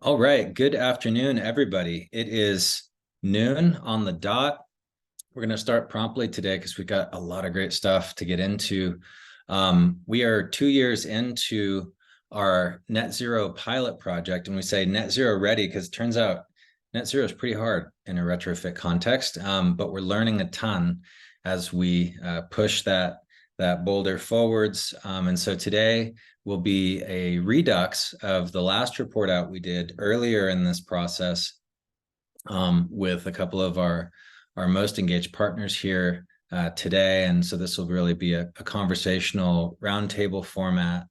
All right, good afternoon, everybody. It is noon on the dot. We're going to start promptly today because we've got a lot of great stuff to get into. We are 2 years into our net zero pilot project, and we say net zero ready because it turns out net zero is pretty hard in a retrofit context, but we're learning a ton as we push that boulder forwards. And so today will be a redux of the last report out we did earlier in this process with a couple of our most engaged partners here today. And so this will really be a conversational roundtable format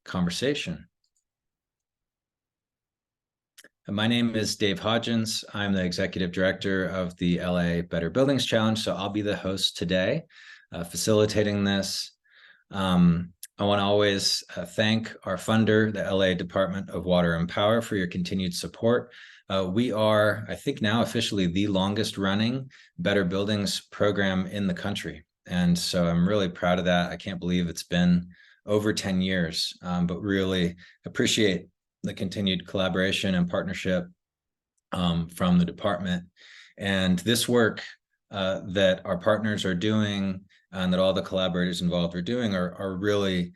conversation. My name is Dave Hodgins. I'm the executive director of the LA Better Buildings Challenge. So I'll be the host today, facilitating this. I want to always thank our funder, the LA Department of Water and Power, for your continued support. We are, I think now officially, the longest running Better Buildings program in the country. And so I'm really proud of that. I can't believe it's been over 10 years, but really appreciate the continued collaboration and partnership from the department. And this work that our partners are doing and that all the collaborators involved are doing are really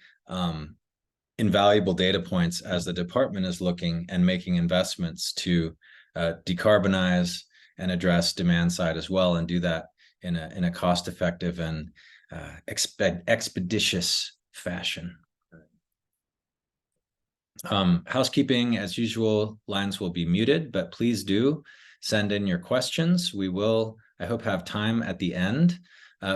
invaluable data points as the department is looking and making investments to decarbonize and address demand side as well, and do that in a cost-effective and expeditious fashion. Housekeeping, as usual, lines will be muted, but please do send in your questions. We will, I hope, have time at the end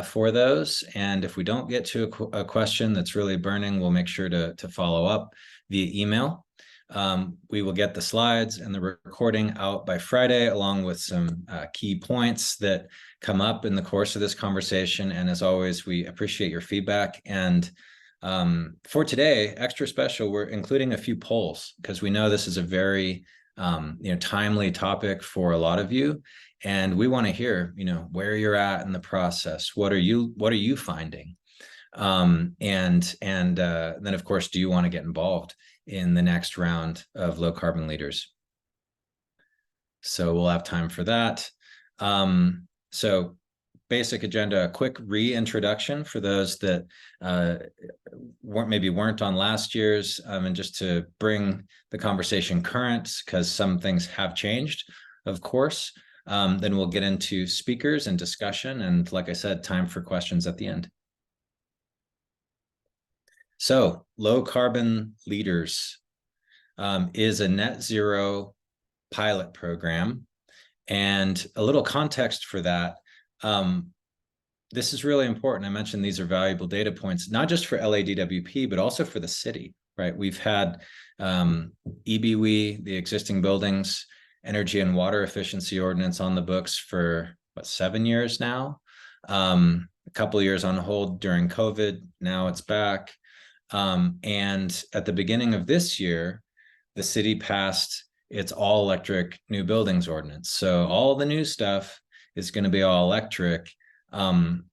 for those. And if we don't get to a question that's really burning, we'll make sure to follow up via email. We will get the slides and the recording out by Friday, along with some key points that come up in the course of this conversation. And as always, we appreciate your feedback. And for today, extra special, we're including a few polls because we know this is a very timely topic for a lot of you, and we want to hear where you're at in the process. What are you finding? And then of course, do you want to get involved in the next round of low carbon leaders? So we'll have time for that. So basic agenda, a quick reintroduction for those that weren't on last year's, and just to bring the conversation current, because some things have changed, of course. Then we'll get into speakers and discussion, and like I said, time for questions at the end. So low carbon leaders is a net zero pilot program, and a little context for that. This is really important. I mentioned these are valuable data points, not just for LADWP, but also for the city, right? We've had EBW, the existing buildings, energy and water efficiency ordinance on the books for 7 years now. A couple of years on hold during COVID. Now it's back. And at the beginning of this year, the city passed its all electric new buildings ordinance. So all the new stuff is going to be all electric.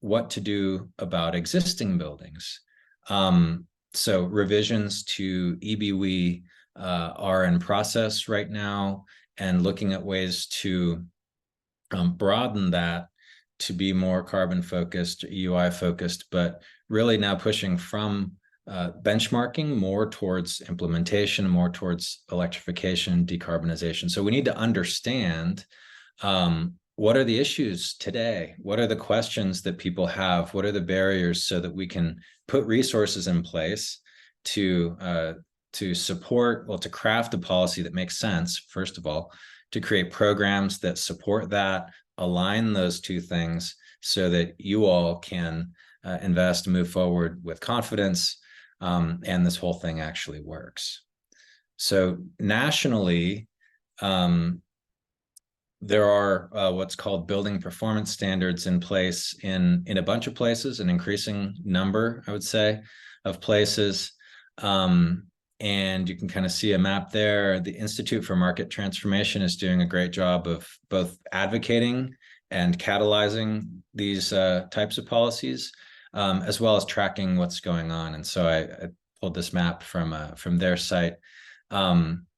What to do about existing buildings? So revisions to EBW are in process right now, and looking at ways to broaden that to be more carbon focused, EUI focused, but really now pushing from benchmarking more towards implementation, more towards electrification, decarbonization. So we need to understand what are the issues today? What are the questions that people have? What are the barriers, so that we can put resources in place to support, to craft a policy that makes sense, first of all, to create programs that support that, align those two things so that you all can invest and move forward with confidence, and this whole thing actually works. So nationally, there are what's called building performance standards in place in a bunch of places, an increasing number, I would say, of places. And you can kind of see a map there. The Institute for Market Transformation is doing a great job of both advocating and catalyzing these types of policies, as well as tracking what's going on. And so I pulled this map from their site.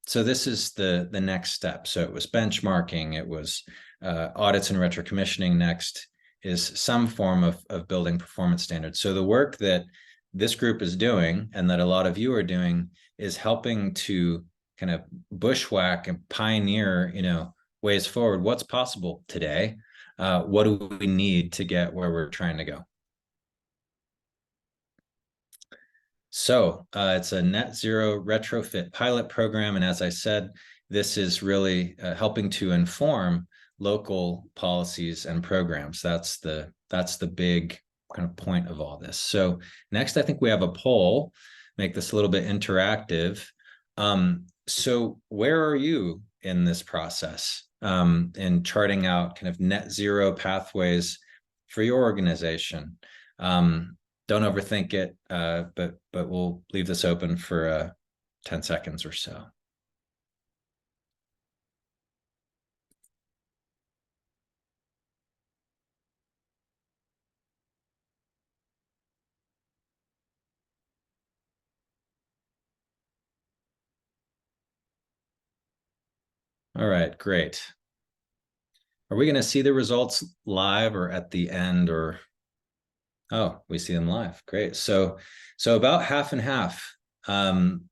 So this is the next step. So it was benchmarking, it was audits and retrocommissioning. Next is some form of building performance standards. So the work that this group is doing and that a lot of you are doing is helping to kind of bushwhack and pioneer, ways forward. What's possible today? What do we need to get where we're trying to go? So it's a net zero retrofit pilot program. And as I said, this is really helping to inform local policies and programs. That's the big kind of point of all this. So next, I think we have a poll, make this a little bit interactive. So where are you in this process in charting out kind of net zero pathways for your organization? Don't overthink it, but we'll leave this open for 10 seconds or so. All right, great. Are we going to see the results live or at the end, or? Oh, we see them live. Great. So about half and half,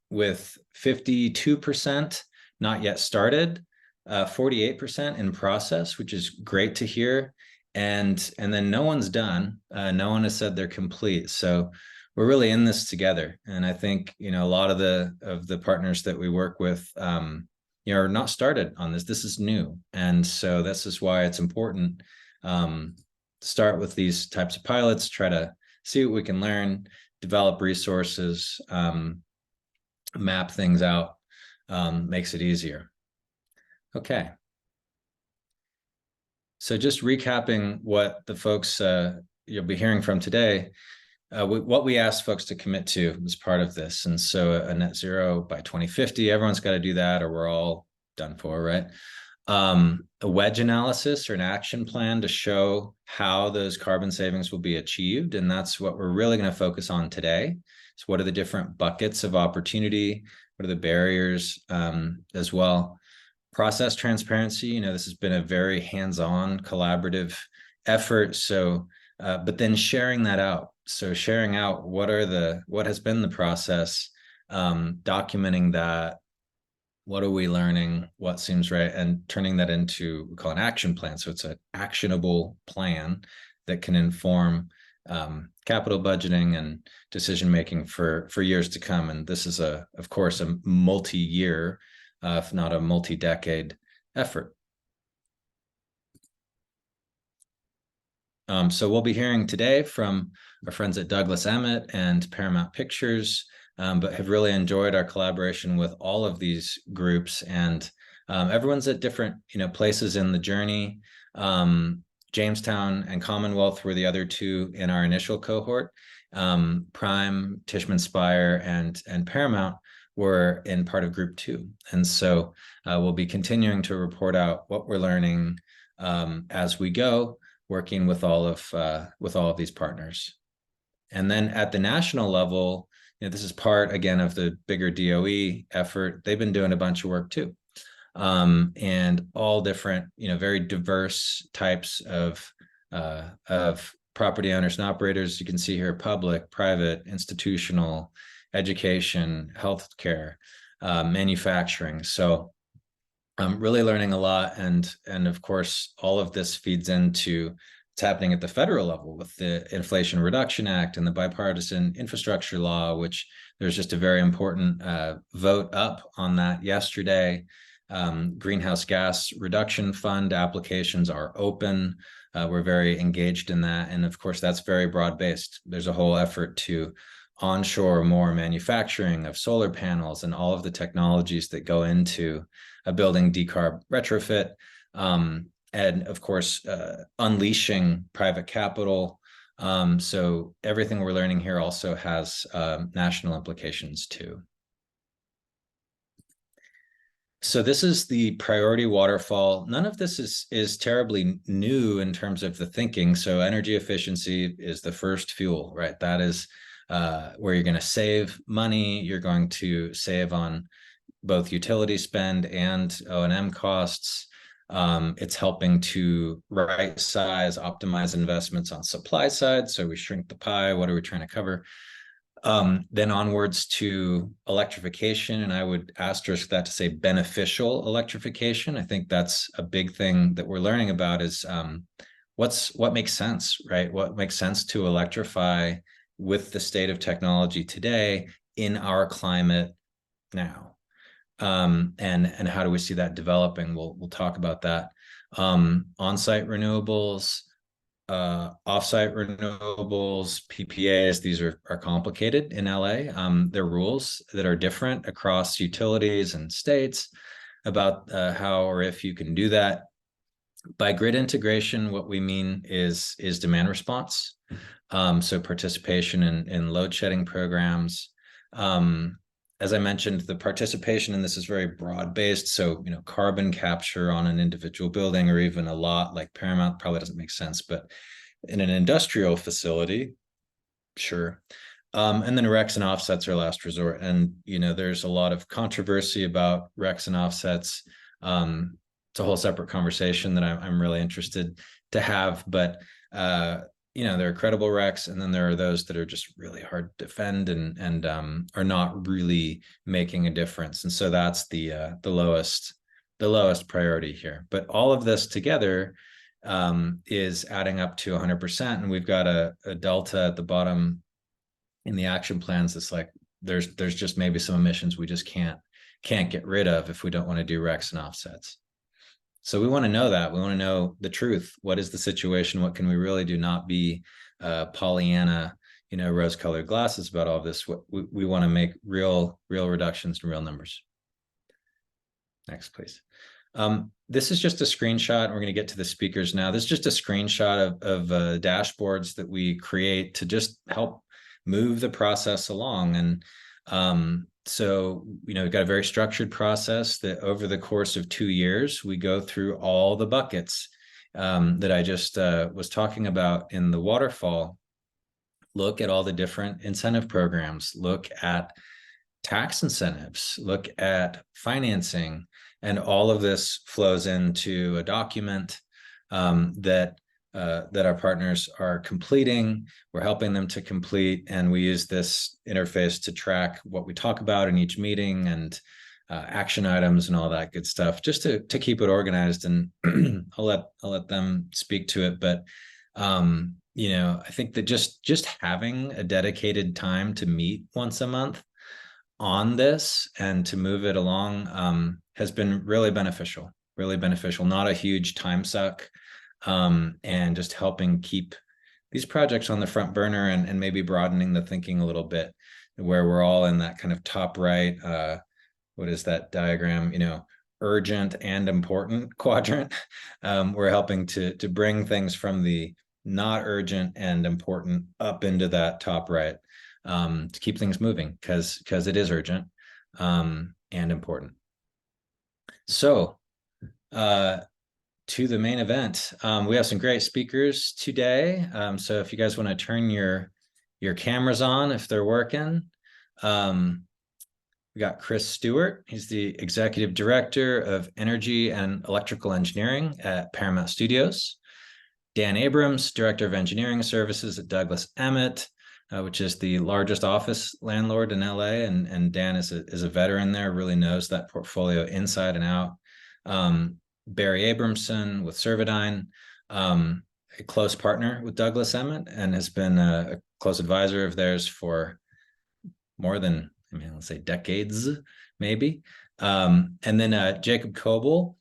with 52% not yet started, 48% in process, which is great to hear. And then no one's done. No one has said they're complete. So we're really in this together. And I think, a lot of the partners that we work with, are not started on this. This is new. And so this is why it's important, start with these types of pilots, try to see what we can learn, develop resources, map things out, makes it easier. Okay. So just recapping what the folks you'll be hearing from today, what we asked folks to commit to as part of this. And so a net zero by 2050, everyone's got to do that or we're all done for, right? A wedge analysis or an action plan to show how those carbon savings will be achieved. And that's what we're really going to focus on today. So what are the different buckets of opportunity? What are the barriers as well? Process transparency, this has been a very hands-on collaborative effort. So, but then sharing that out. So sharing out what has been the process, documenting that, what are we learning, what seems right, and turning that into, we call an action plan. So it's an actionable plan that can inform capital budgeting and decision-making for years to come. And this is, of course, a multi-year, if not a multi-decade effort. So we'll be hearing today from our friends at Douglas Emmett and Paramount Pictures, but have really enjoyed our collaboration with all of these groups, and everyone's at different places in the journey. Jamestown and Commonwealth were the other two in our initial cohort. Prime, Tishman Speyer, and Paramount were in part of group 2. And so we'll be continuing to report out what we're learning as we go, working with all of these partners. And then at the national level, this is part, again, of the bigger DOE effort. They've been doing a bunch of work too. And all different, very diverse types of property owners and operators. You can see here, public, private, institutional, education, healthcare, manufacturing. So I'm really learning a lot. And of course, all of this feeds into what's happening at the federal level with the Inflation Reduction Act and the bipartisan infrastructure law, which there's just a very important vote up on that yesterday. Greenhouse gas reduction fund applications are open. We're very engaged in that. And of course, that's very broad-based. There's a whole effort to onshore more manufacturing of solar panels and all of the technologies that go into a building decarb retrofit. And of course, unleashing private capital. So everything we're learning here also has national implications too. So this is the priority waterfall. None of this is terribly new in terms of the thinking. So energy efficiency is the first fuel, right? That is where you're going to save money. You're going to save on both utility spend and O&M costs. It's helping to right size, optimize investments on supply side. So we shrink the pie. What are we trying to cover? Then onwards to electrification, and I would asterisk that to say beneficial electrification. I think that's a big thing that we're learning about is what makes sense, right? What makes sense to electrify with the state of technology today in our climate now. And how do we see that developing? We'll talk about that. On-site renewables, off-site renewables, PPAs, these are complicated in LA. There are rules that are different across utilities and states about how or if you can do that. By grid integration, what we mean is demand response. So participation in load shedding programs. As I mentioned, the participation in this is very broad-based. So, carbon capture on an individual building or even a lot like Paramount probably doesn't make sense, but in an industrial facility, sure. And then RECs and offsets are last resort. And, there's a lot of controversy about RECs and offsets. It's a whole separate conversation that I'm really interested to have, but there are credible RECs, and then there are those that are just really hard to defend and are not really making a difference. And so that's the lowest priority here. But all of this together is adding up to 100%, and we've got a delta at the bottom in the action plans. It's like there's just maybe some emissions we just can't get rid of if we don't want to do RECs and offsets. So we want to know that. We want to know the truth. What is the situation? What can we really do? Not be Pollyanna, rose-colored glasses about all of this. We want to make real reductions in real numbers. Next, please. This is just a screenshot. We're going to get to the speakers now. This is just a screenshot of dashboards that we create to just help move the process along. And so, we've got a very structured process that over the course of 2 years, we go through all the buckets that I just was talking about in the waterfall. Look at all the different incentive programs, look at tax incentives, look at financing, and all of this flows into a document that our partners are completing. We're helping them to complete, and we use this interface to track what we talk about in each meeting and action items and all that good stuff, just to keep it organized. And I'll let them speak to it. But I think that just having a dedicated time to meet once a month on this and to move it along has been really beneficial. Not a huge time suck. And just helping keep these projects on the front burner and maybe broadening the thinking a little bit, where we're all in that kind of top right, what is that diagram, urgent and important quadrant. We're helping to bring things from the not urgent and important up into that top right, to keep things moving, because it is urgent and important. So to the main event. We have some great speakers today. So if you guys want to turn your cameras on, if they're working. We got Chris Stewart. He's the Executive Director of Energy and Electrical Engineering at Paramount Studios. Dan Abrams, Director of Engineering Services at Douglas Emmett, which is the largest office landlord in LA. And Dan is a veteran there, really knows that portfolio inside and out. Barry Abramson with Servidyne, a close partner with Douglas Emmett, and has been a close advisor of theirs for more than, let's say decades, maybe. And then Jacob Coble,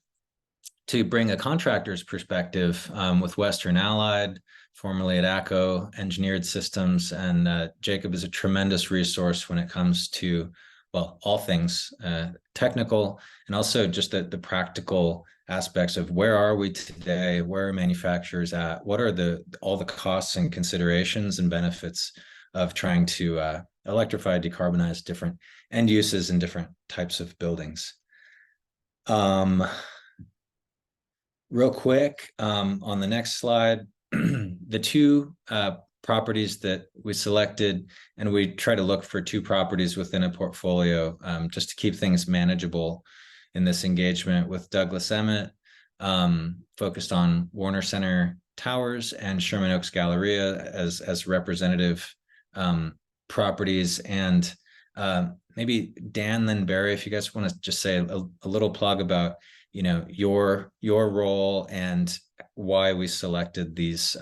to bring a contractor's perspective with Western Allied, formerly at ACO Engineered Systems. And Jacob is a tremendous resource when it comes to, all things technical, and also just the practical aspects of where are we today, where are manufacturers at, what are all the costs and considerations and benefits of trying to electrify, decarbonize different end uses and different types of buildings. Real quick, on the next slide, the two properties that we selected, and we try to look for 2 properties within a portfolio, just to keep things manageable in this engagement with Douglas Emmett, focused on Warner Center Towers and Sherman Oaks Galleria as representative properties. And maybe Dan, then Barry, if you guys want to just say a little plug about, you know, your role and why we selected these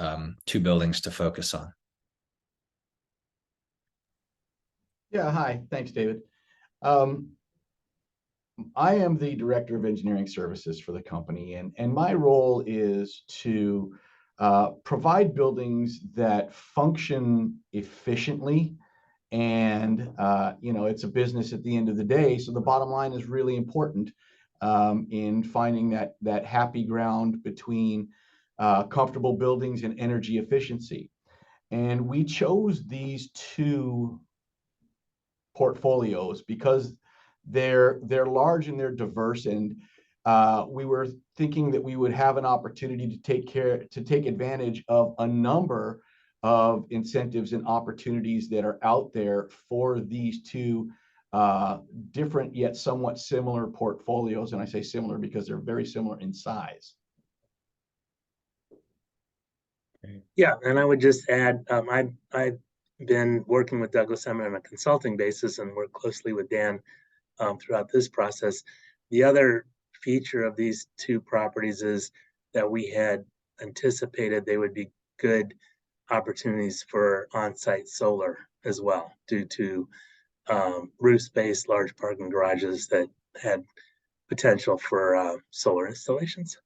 2 buildings to focus on. Yeah, hi, thanks, David. I am the Director of Engineering Services for the company, and my role is to provide buildings that function efficiently. And, you know, it's a business at the end of the day, so the bottom line is really important in finding that happy ground between comfortable buildings and energy efficiency. And we chose these 2 portfolios because they're large and they're diverse, and we were thinking that we would have an opportunity to take advantage of a number of incentives and opportunities that are out there for these 2 different yet somewhat similar portfolios. And I say similar because they're very similar in size. Yeah, and I would just add, I've been working with Douglas Emmett on a consulting basis and work closely with Dan throughout this process. The other feature of these 2 properties is that we had anticipated they would be good opportunities for on-site solar as well, due to roof space, large parking garages that had potential for solar installations.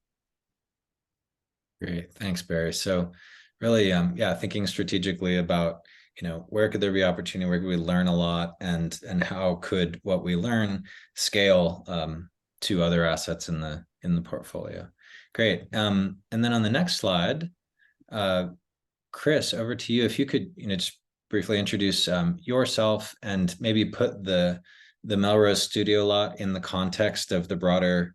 Great, thanks, Barry. So really, yeah, thinking strategically about, you know, where could there be opportunity, where could we learn a lot, and how could what we learn scale to other assets in the portfolio. Great. And then on the next slide, Chris, over to you. If you could, you know, just briefly introduce yourself and maybe put the Melrose studio lot in the context of the broader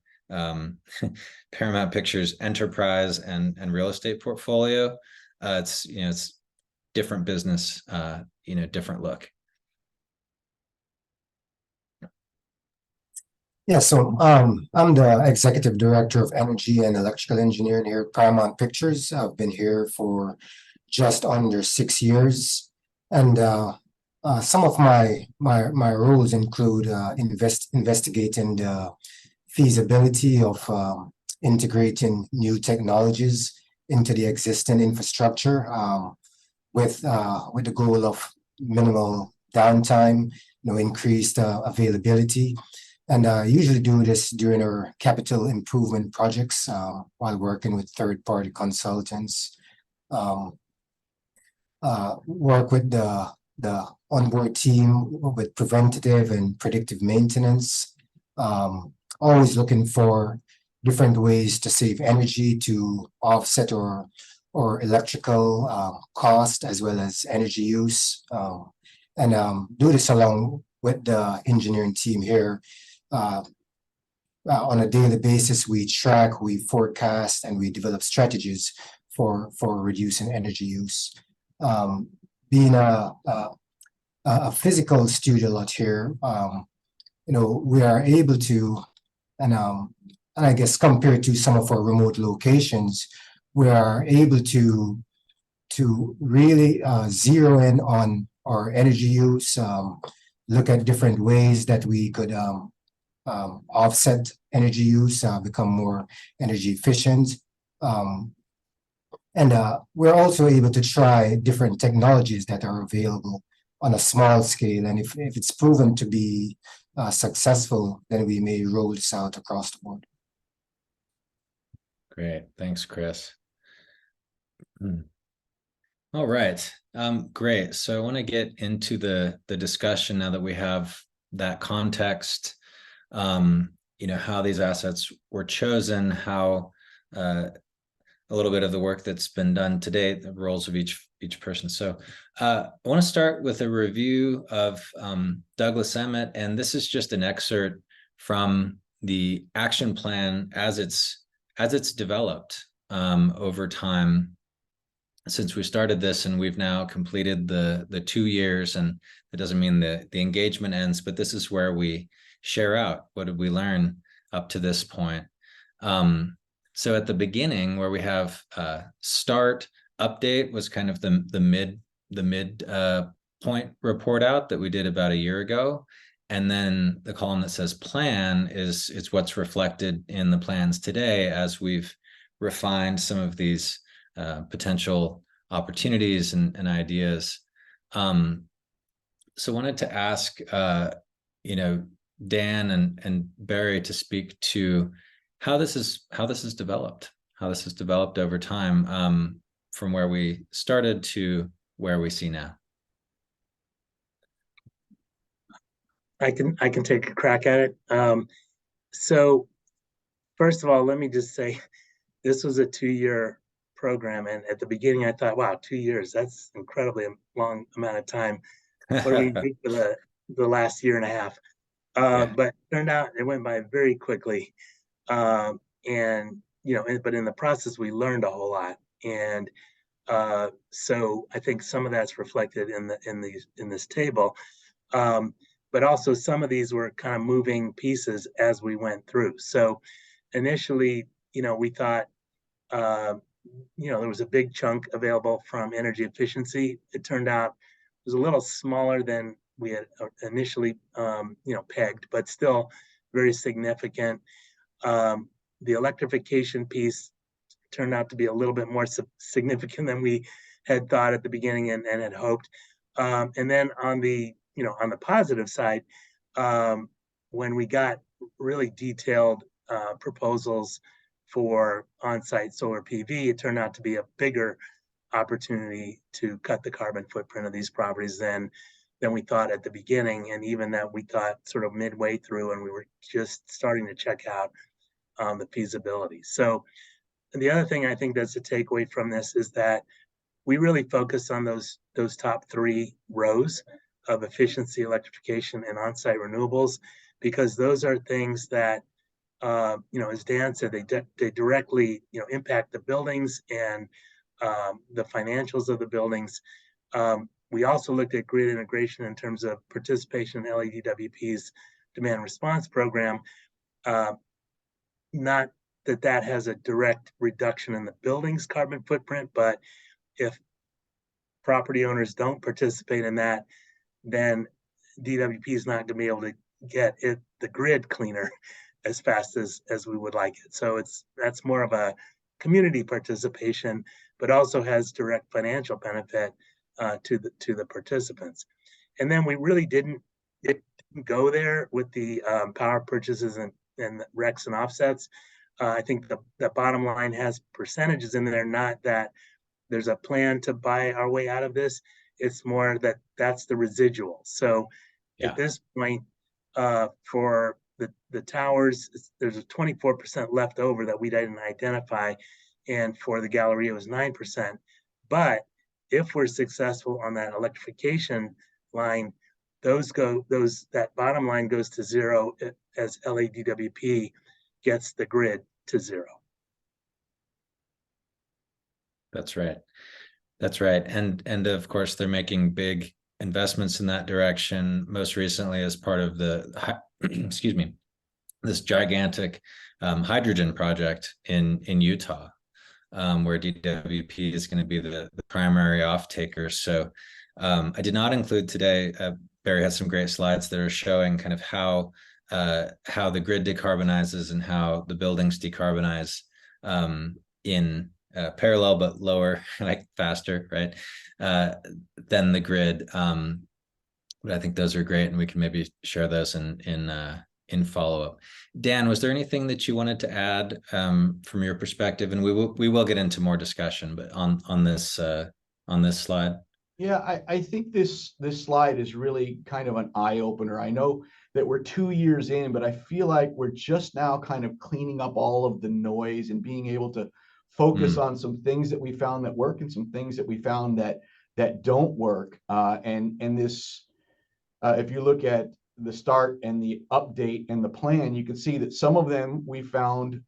Paramount Pictures enterprise and real estate portfolio. It's, you know, it's different business, you know, different look. Yeah, so I'm the executive director of energy and electrical engineering here at Paramount Pictures. I've been here for just under 6 years, and some of my roles include investigating the feasibility of integrating new technologies into the existing infrastructure, with the goal of minimal downtime, you know, increased availability. And I usually do this during our capital improvement projects while working with third-party consultants. Work with the onboard team with preventative and predictive maintenance. Always looking for different ways to save energy to offset or electrical cost as well as energy use, and do this along with the engineering team here. On a daily basis, we track, we forecast, and we develop strategies for reducing energy use. Being a physical studio lot here, you know, we are able to, and I guess compared to some of our remote locations, we are able to really zero in on our energy use, look at different ways that we could offset energy use, become more energy efficient. And we're also able to try different technologies that are available on a small scale. And if it's proven to be successful, then we may roll this out across the board. Great. Thanks, Chris. All right. Great. So I want to get into the discussion now that we have that context, you know, how these assets were chosen, how a little bit of the work that's been done to date, the roles of each person. So I want to start with a review of Douglas Emmett, and this is just an excerpt from the action plan as it's developed over time. since we started this, and we've now completed the 2 years, and it doesn't mean the engagement ends, but this is where we share out what did we learn up to this point. So at the beginning, where we have start update was kind of the mid point report out that we did about a year ago. And then the column that says plan is what's reflected in the plans today, as we've refined some of these potential opportunities and ideas. So wanted to ask, Dan and Barry to speak to how this is developed over time, from where we started to where we see now. I can take a crack at it. So first of all, let me just say, this was a 2-year program, and at the beginning I thought, wow, 2 years, that's incredibly long amount of time. What do we do for the last year and a half? But turned out it went by very quickly, and but in the process we learned a whole lot, and so I think some of that's reflected in this table. But also some of these were kind of moving pieces as we went through. So initially, we thought, there was a big chunk available from energy efficiency. It turned out it was a little smaller than we had initially, pegged, but still very significant. The electrification piece turned out to be a little bit more significant than we had thought at the beginning and had hoped. And then on the positive side, when we got really detailed proposals for on-site solar PV, it turned out to be a bigger opportunity to cut the carbon footprint of these properties than we thought at the beginning, and even that we thought sort of midway through, and we were just starting to check out the feasibility. So the other thing I think that's a takeaway from this is that we really focus on those top 3 rows of efficiency, electrification, and on-site renewables, because those are things that, as Dan said, they directly, impact the buildings and the financials of the buildings. We also looked at grid integration in terms of participation in LADWP's demand response program. Not that has a direct reduction in the building's carbon footprint, but if property owners don't participate in that, then DWP is not going to be able to get the grid cleaner as fast as we would like it. So that's more of a community participation, but also has direct financial benefit to the participants. And then we really didn't go there with the power purchases and the RECs and offsets. I think the bottom line has percentages in there, not that there's a plan to buy our way out of this. It's more that's the residual. So at this point, for the towers, there's a 24% left over that we didn't identify, and for the Galleria it was 9%. But if we're successful on that electrification line, that bottom line goes to 0 as LADWP gets the grid to 0. That's right. And of course, they're making big investments in that direction, most recently as part of this gigantic hydrogen project in Utah, where DWP is going to be the primary off-taker. So I did not include today, Barry has some great slides that are showing kind of how the grid decarbonizes and how the buildings decarbonize in parallel but lower, like faster, right, than the grid. But I think those are great, and we can maybe share those in follow-up. Dan, was there anything that you wanted to add from your perspective? And we will get into more discussion, but on this slide. Yeah, I think this slide is really kind of an eye-opener. I know that we're 2 years in, but I feel like we're just now kind of cleaning up all of the noise and being able to focus on some things that we found that work and some things that we found that don't work. And this, if you look at the start and the update and the plan, you can see that some of them we found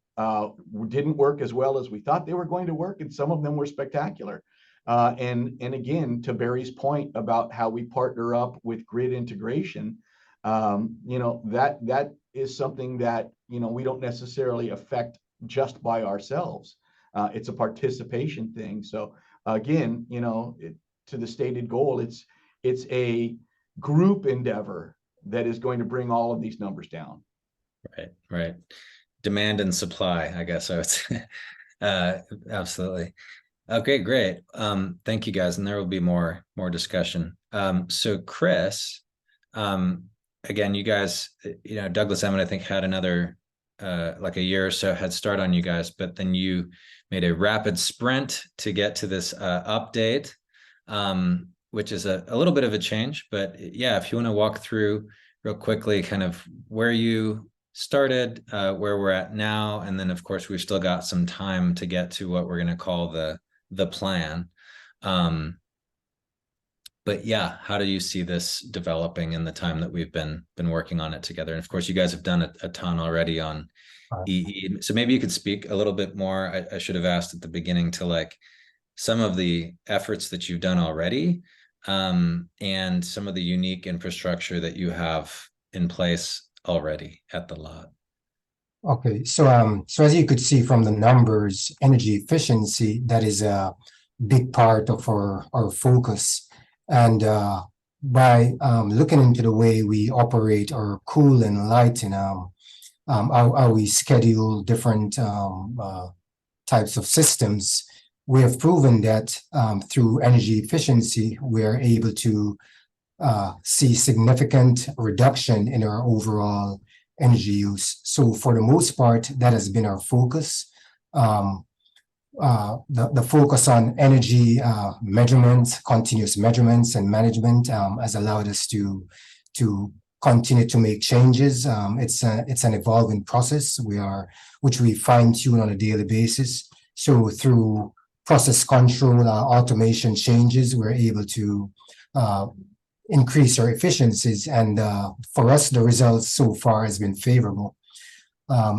didn't work as well as we thought they were going to work, and some of them were spectacular. And again, to Barry's point about how we partner up with grid integration, that is something that, we don't necessarily affect just by ourselves. It's a participation thing. So again, to the stated goal, it's a group endeavor that is going to bring all of these numbers down. Right. Demand and supply, I guess. So it's absolutely. Okay, great. Thank you guys. And there will be more discussion. So Chris, again, you guys, Douglas Emmett, I think, had another like a year or so head start on you guys, but then you made a rapid sprint to get to this update, which is a little bit of a change. But yeah, if you want to walk through real quickly kind of where you started, where we're at now, and then of course we've still got some time to get to what we're going to call the plan. But yeah, how do you see this developing in the time that we've been working on it together? And of course, you guys have done a ton already on EE. So maybe you could speak a little bit more. I should have asked at the beginning to like some of the efforts that you've done already, and some of the unique infrastructure that you have in place already at the lot. Okay, so as you could see from the numbers, energy efficiency, that is a big part of our focus. And by looking into the way we operate or cool and lighten, how we schedule different types of systems, we have proven that through energy efficiency, we are able to see significant reduction in our overall energy use. So for the most part, that has been our focus. The focus on energy measurements, continuous measurements and management has allowed us to continue to make changes. It's an evolving process which we fine tune on a daily basis. So through process control, automation changes, we're able to increase our efficiencies, and for us, the results so far has been favorable.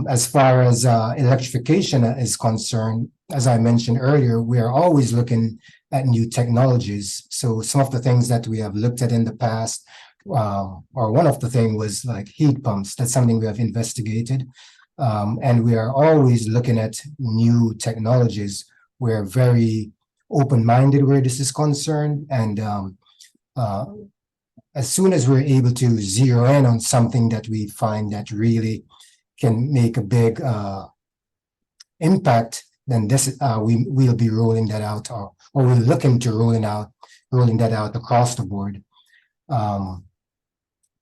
As far as electrification is concerned, as I mentioned earlier, we are always looking at new technologies. So some of the things that we have looked at in the past, or one of the things was like heat pumps. That's something we have investigated, and we are always looking at new technologies. We're very open-minded where this is concerned, and as soon as we're able to zero in on something that we find that really can make a big impact, then this we'll be rolling that out, or we're looking to rolling that out across the board.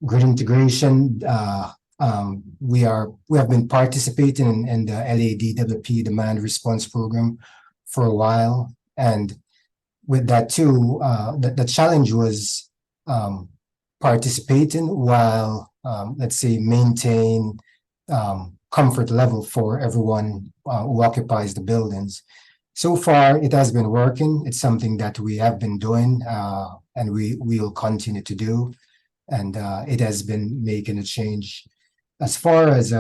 Grid integration. We have been participating in the LABBC demand response program for a while, and with that too, the challenge was participating while let's say maintain comfort level for everyone who occupies the buildings. So far, it has been working. It's something that we have been doing, and we will continue to do, and it has been making a change. As far as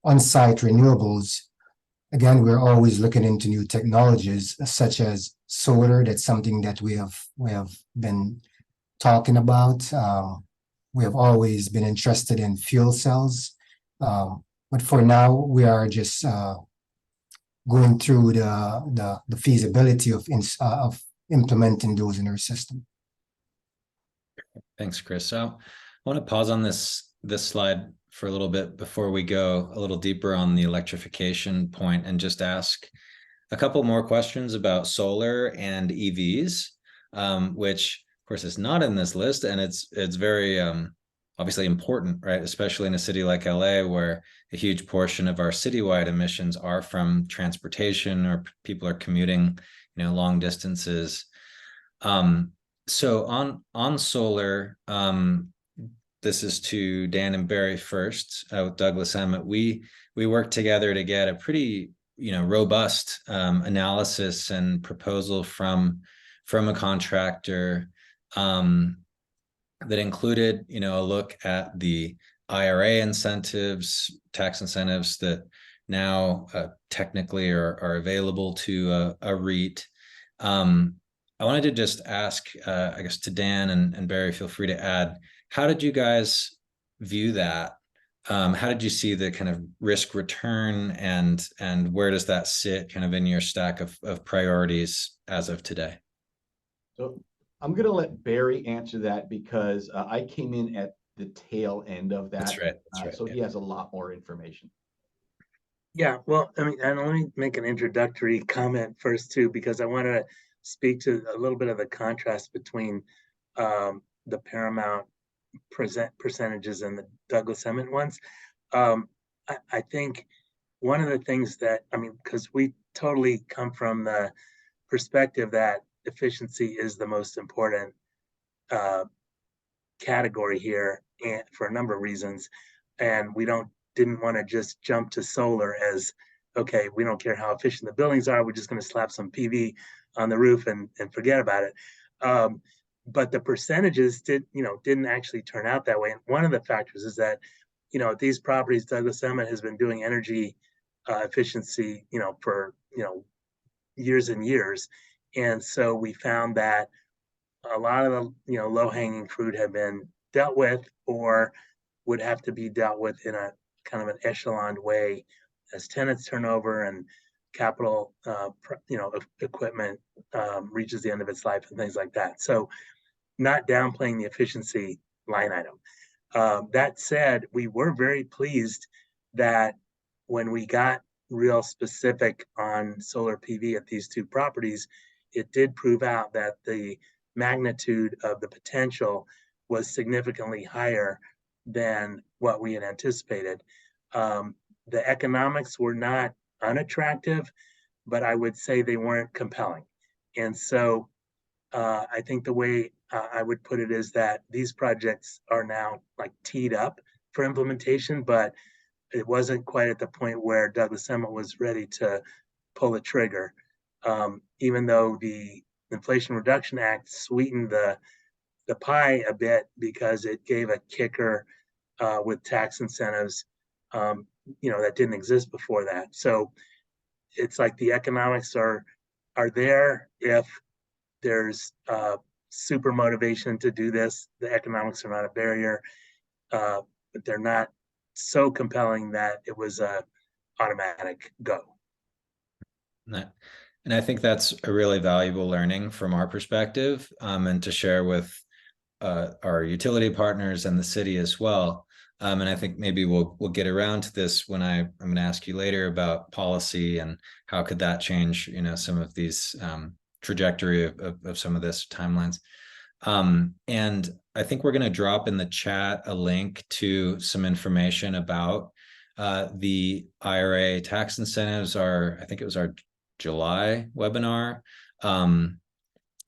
on-site renewables, again, we're always looking into new technologies such as solar. That's something that we have been talking about. We have always been interested in fuel cells, but for now we are just going through the feasibility of implementing those in our system. Thanks, Chris. So I want to pause on this slide for a little bit before we go a little deeper on the electrification point, and just ask a couple more questions about solar and EVs, which of course is not in this list, and it's very obviously important, right? Especially in a city like LA, where a huge portion of our citywide emissions are from transportation, or people are commuting, long distances. So on solar, this is to Dan and Barry first. With Douglas Emmett, we worked together to get a pretty robust analysis and proposal from a contractor that included a look at the IRA incentives, tax incentives that now technically are available to a REIT. I wanted to just ask, I guess, to Dan and Barry, feel free to add, how did you guys view that? How did you see the kind of risk return, and where does that sit kind of in your stack of priorities as of today? So I'm going to let Barry answer that because I came in at the tail end of that. That's right. That's right. So he has a lot more information. Yeah, well, I mean, and let me make an introductory comment first too, because I want to speak to a little bit of the contrast between the Paramount percentages and the Douglas Emmett ones. I think one of the things that, I mean, because we totally come from the perspective that efficiency is the most important category here, and for a number of reasons, and we didn't want to just jump to solar as, okay, we don't care how efficient the buildings are, we're just going to slap some PV on the roof and forget about it. But the percentages didn't actually turn out that way. And one of the factors is that, these properties, Douglas Emmett has been doing energy efficiency, for, years and years. And so we found that a lot of the, low-hanging fruit had been dealt with, or would have to be dealt with in a kind of an echeloned way as tenants turn over and capital, equipment reaches the end of its life and things like that. So not downplaying the efficiency line item. That said, we were very pleased that when we got real specific on solar PV at these two properties, it did prove out that the magnitude of the potential was significantly higher than what we had anticipated. The economics were not unattractive, but I would say they weren't compelling. And so I think the way I would put it is that these projects are now like teed up for implementation, but it wasn't quite at the point where Douglas Emmett was ready to pull the trigger. Even though the Inflation Reduction Act sweetened the pie a bit because it gave a kicker with tax incentives, that didn't exist before that. So it's like the economics are there if there's super motivation to do this. The economics are not a barrier, but they're not so compelling that it was a automatic go. And I think that's a really valuable learning from our perspective, and to share with our utility partners and the city as well. And I think maybe we'll get around to this when I'm going to ask you later about policy and how could that change, some of these trajectory of some of this timelines. And I think we're going to drop in the chat a link to some information about the IRA tax incentives. I think it was our July webinar.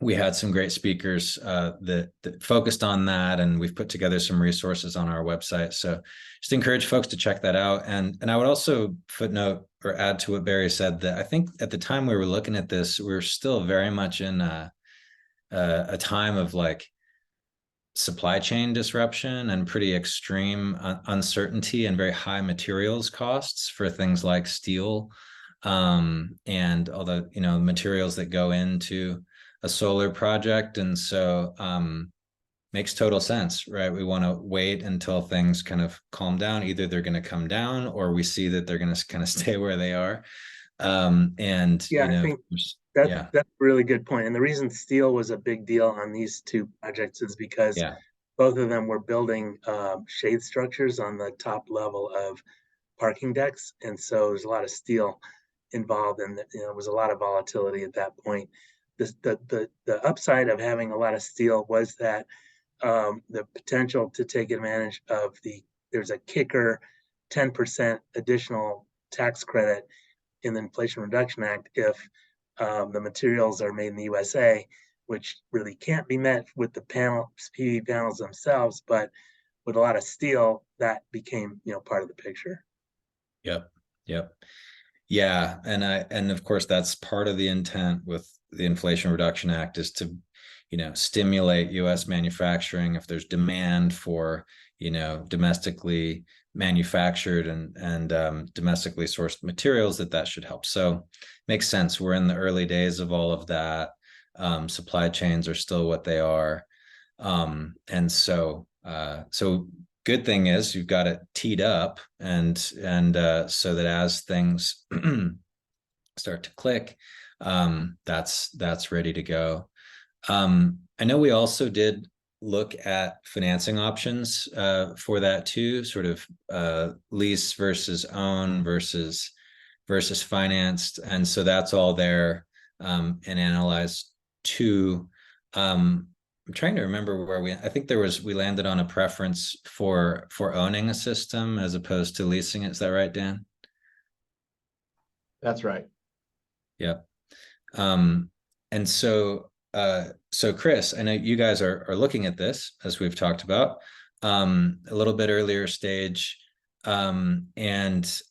We had some great speakers that focused on that, and we've put together some resources on our website. So just encourage folks to check that out. And I would also footnote or add to what Barry said that I think at the time we were looking at this, we were still very much in a time of like supply chain disruption and pretty extreme uncertainty and very high materials costs for things like steel, and all the materials that go into a solar project. And so makes total sense, right? We want to wait until things kind of calm down. Either they're going to come down or we see that they're going to kind of stay where they are. And I think that's a really good point. And the reason steel was a big deal on these two projects is because both of them were building shade structures on the top level of parking decks. And so there's a lot of steel involved, and there was a lot of volatility at that point. The upside of having a lot of steel was that the potential to take advantage of there's a kicker 10% additional tax credit in the Inflation Reduction Act if the materials are made in the USA, which really can't be met with the PV panels themselves, but with a lot of steel, that became part of the picture. Yep. Yeah, and of course that's part of the intent with the Inflation Reduction Act is to, stimulate U.S. manufacturing. If there's demand for, domestically manufactured and domestically sourced materials, that should help. So makes sense. We're in the early days of all of that. Supply chains are still what they are. And so good thing is you've got it teed up and so that as things start to click, that's ready to go. I know we also did look at financing options for that too, sort of lease versus own versus financed, and so that's all there and analyzed too. I'm trying to remember where I think we landed on a preference for owning a system as opposed to leasing it. Is that right, Dan? That's right. Yep. And so Chris, I know you guys are looking at this, as we've talked about, a little bit earlier stage, and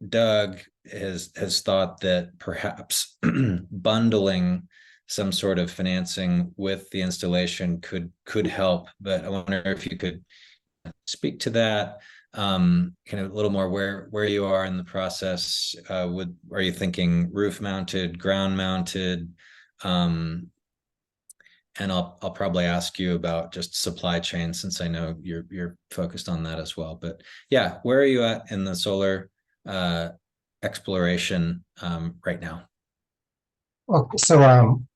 Doug has thought that perhaps bundling some sort of financing with the installation could help. But I wonder if you could speak to that, kind of a little more where you are in the process. Are you thinking roof mounted, ground mounted? And I'll probably ask you about just supply chain, since I know you're focused on that as well. But yeah, where are you at in the solar exploration right now? Okay,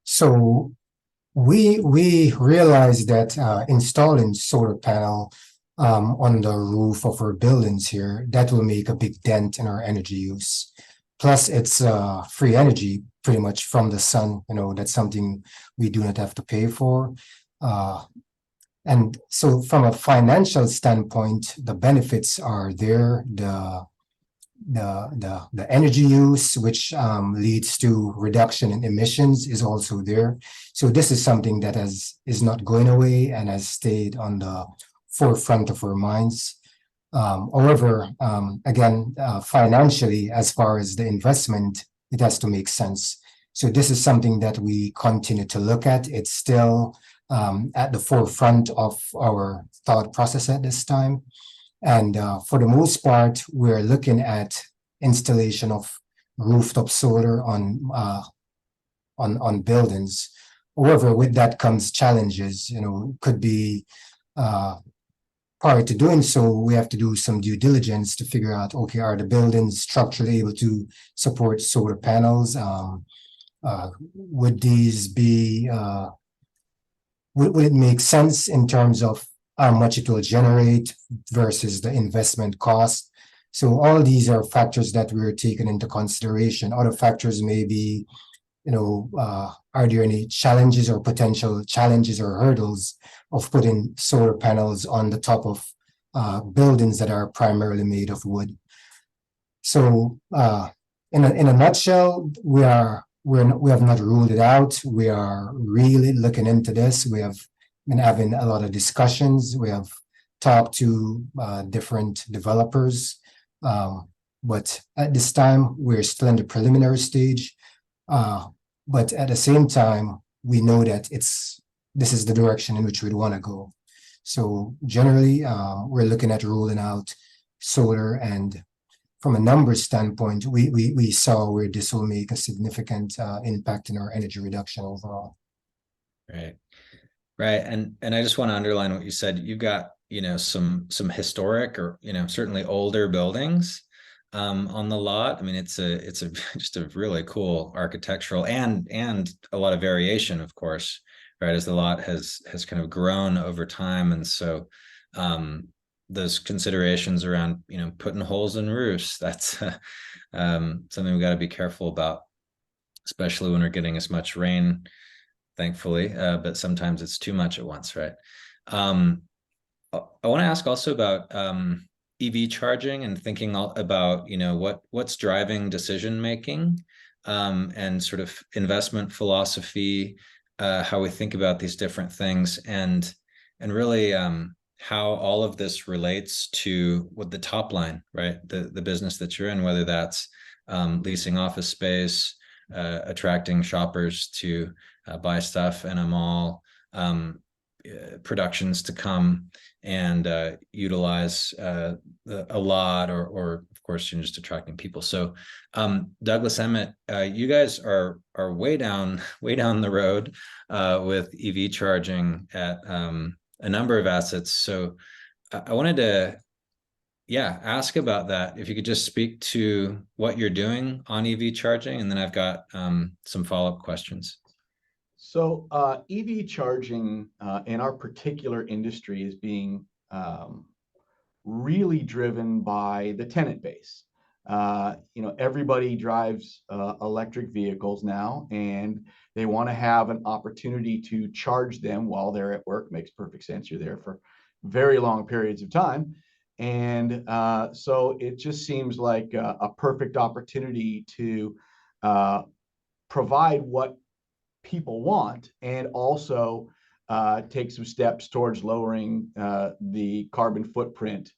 so we realized that installing solar panel on the roof of our buildings here, that will make a big dent in our energy use. Plus, it's free energy pretty much from the sun. That's something we do not have to pay for. And so from a financial standpoint, the benefits are there. The energy use, which leads to reduction in emissions, is also there. So this is something that is not going away and has stayed on the forefront of our minds. However, again, financially, as far as the investment, it has to make sense. So this is something that we continue to look at. It's still at the forefront of our thought process at this time. And for the most part, we're looking at installation of rooftop solar on buildings. However, with that comes challenges. Could be prior to doing so, we have to do some due diligence to figure out, okay, are the buildings structurally able to support solar panels? Would these be, would it make sense in terms of how much it will generate versus the investment cost? So all of these are factors that we're taking into consideration. Other factors may be, are there any challenges or potential challenges or hurdles of putting solar panels on the top of buildings that are primarily made of wood? So in a nutshell, we have not ruled it out. We are really looking into this. We have been having a lot of discussions. We have talked to different developers, but at this time we're still in the preliminary stage. But at the same time, we know that this is the direction in which we'd want to go. So generally, we're looking at ruling out solar, and from a numbers standpoint, we saw where this will make a significant impact in our energy reduction overall. Right. And I just want to underline what you said. You've got, some historic or, certainly older buildings on the lot. I mean, it's just a really cool architectural and a lot of variation, of course, right, as the lot has kind of grown over time. And so those considerations around, putting holes in roofs, that's something we got to be careful about, especially when we're getting as much rain, thankfully, but sometimes it's too much at once, right? I want to ask also about EV charging and thinking about, what's driving decision making and sort of investment philosophy, how we think about these different things, and really how all of this relates to what the top line, right? The business that you're in, whether that's leasing office space, attracting shoppers to buy stuff in a mall, productions to come and utilize a lot, or of course, you're just attracting people. So Douglas, Emmett, you guys are way down the road with EV charging at a number of assets. So I wanted to ask about that. If you could just speak to what you're doing on EV charging, and then I've got some follow-up questions. So EV charging in our particular industry is being really driven by the tenant base. Everybody drives electric vehicles now, and they want to have an opportunity to charge them while they're at work. Makes perfect sense. You're there for very long periods of time. And so it just seems like a perfect opportunity to provide what people want, and also take some steps towards lowering the carbon footprint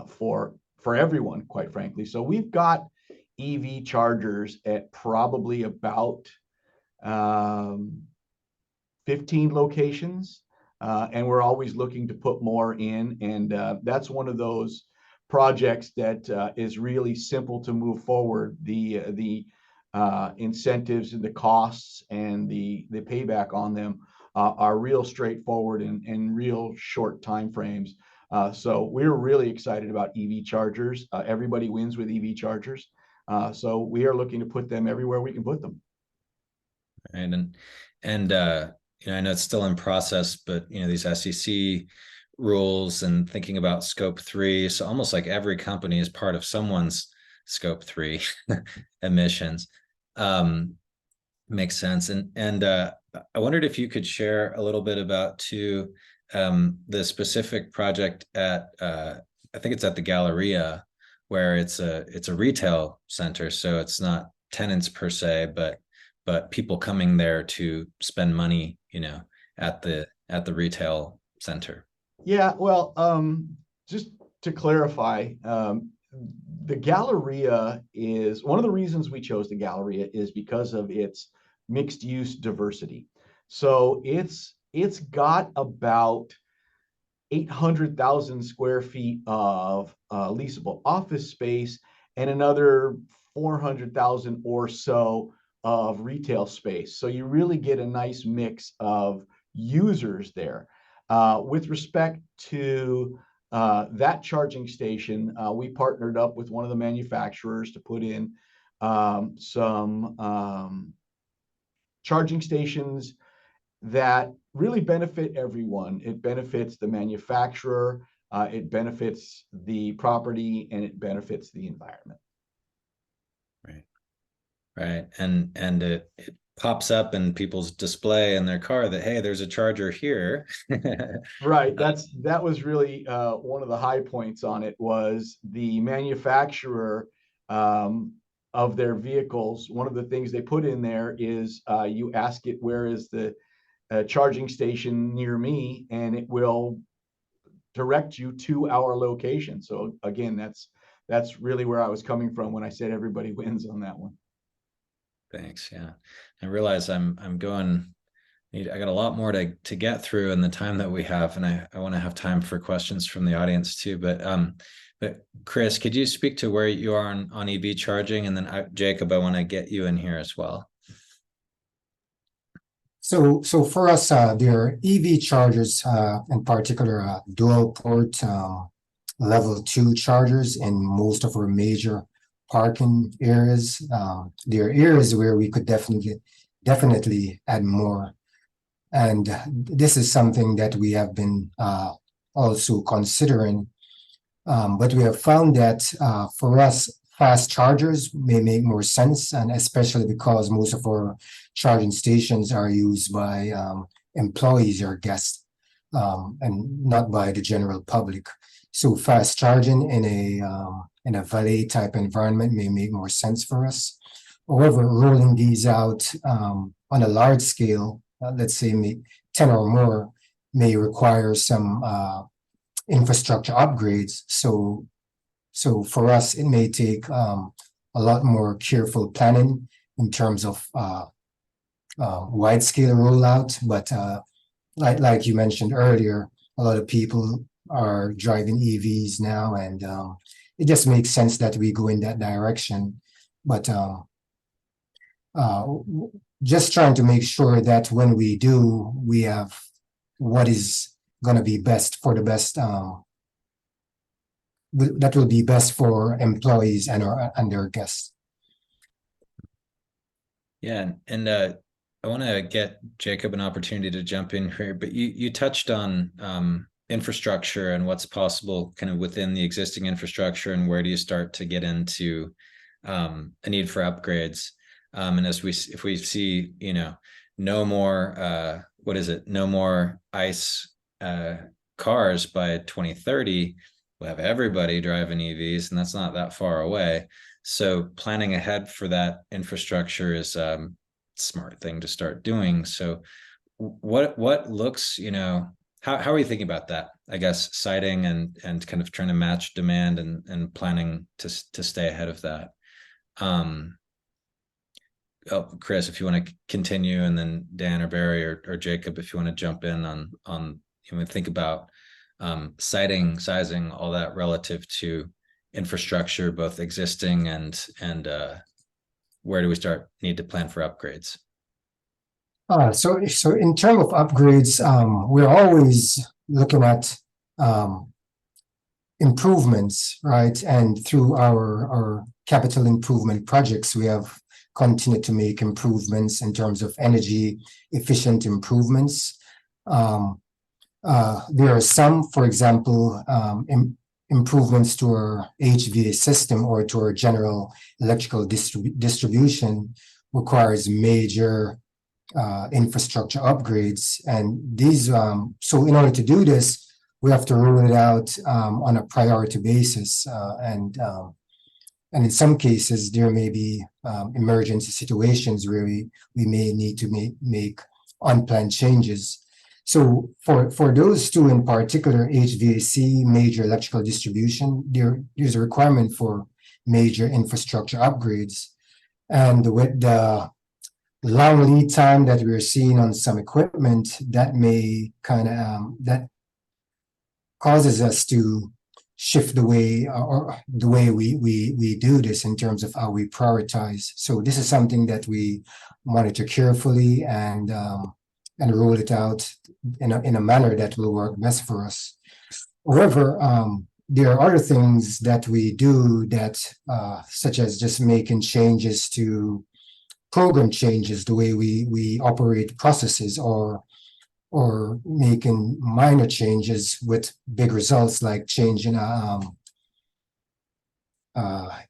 for everyone, quite frankly. So we've got EV chargers at probably about 15 locations, and we're always looking to put more in. And that's one of those projects that is really simple to move forward. The incentives and the costs and the payback on them are real straightforward and real short time frames. So we're really excited about EV chargers. Everybody wins with EV chargers. So we are looking to put them everywhere we can put them. Right. And I know it's still in process, but these SEC rules and thinking about scope 3. So almost like every company is part of someone's scope 3 emissions. Makes sense. And I wondered if you could share a little bit about the specific project at I think it's at the Galleria, where it's a retail center. So it's not tenants per se, but people coming there to spend money, at the retail center. Yeah, well, just to clarify, the Galleria is one of the reasons we chose the Galleria is because of its mixed use diversity. So it's got about 800,000 square feet of leasable office space and another 400,000 or so of retail space. So you really get a nice mix of users there. With respect to that charging station, we partnered up with one of the manufacturers to put in some charging stations that really benefit everyone. It benefits the manufacturer, it benefits the property, and it benefits the environment. Right. And it pops up in people's display in their car that, hey, there's a charger here. Right. That was really one of the high points on it, was the manufacturer of their vehicles. One of the things they put in there is you ask it, where is the charging station near me, and it will direct you to our location. So again, that's really where I was coming from when I said everybody wins on that one. Thanks. Yeah. I realize I got a lot more to get through in the time that we have, and I want to have time for questions from the audience too. But Chris, could you speak to where you are on EV charging? And then Jacob, I want to get you in here as well. So for us, there are EV chargers, in particular, dual port level 2 chargers in most of our major parking areas. There are areas where we could definitely add more. And this is something that we have been also considering. But we have found that for us, fast chargers may make more sense, and especially because most of our charging stations are used by employees or guests, and not by the general public. So fast charging in a valet type environment may make more sense for us. However, rolling these out on a large scale, let's say 10 or more, may require some infrastructure upgrades. So for us, it may take a lot more careful planning in terms of wide scale rollout, but like you mentioned earlier, a lot of people are driving EVs now, and it just makes sense that we go in that direction. But just trying to make sure that when we do, we have what is going to be best for the best. That will be best for employees and their guests. Yeah, and I want to get Jacob an opportunity to jump in here, but you touched on infrastructure and what's possible kind of within the existing infrastructure, and where do you start to get into a need for upgrades. And if we see, you know, no more no more ICE cars by 2030, we'll have everybody driving EVs, and that's not that far away. So planning ahead for that infrastructure is a smart thing to start doing. So what looks, you know, how are you thinking about that? I guess siting and kind of trying to match demand and planning to stay ahead of that. Chris, if you want to continue, and then Dan or Barry or Jacob, if you want to jump in on you know, think about sizing, all that relative to infrastructure, both existing and where do we need to plan for upgrades? So in terms of upgrades, we're always looking at improvements, right? And through our capital improvement projects, we have continued to make improvements in terms of energy efficient improvements. There are some, for example, improvements to our HVAC system or to our general electrical distribution requires major infrastructure upgrades. And these, so in order to do this, we have to roll it out on a priority basis. And in some cases, there may be emergency situations where we may need to make unplanned changes. So for those two in particular, HVAC, major electrical distribution, there's a requirement for major infrastructure upgrades. And with the long lead time that we're seeing on some equipment, that may kind of that causes us to shift the way we do this in terms of how we prioritize. So this is something that we monitor carefully and roll it out in a manner that will work best for us. However, there are other things that we do that, such as just making changes to program changes, the way we operate processes, or making minor changes with big results, like changing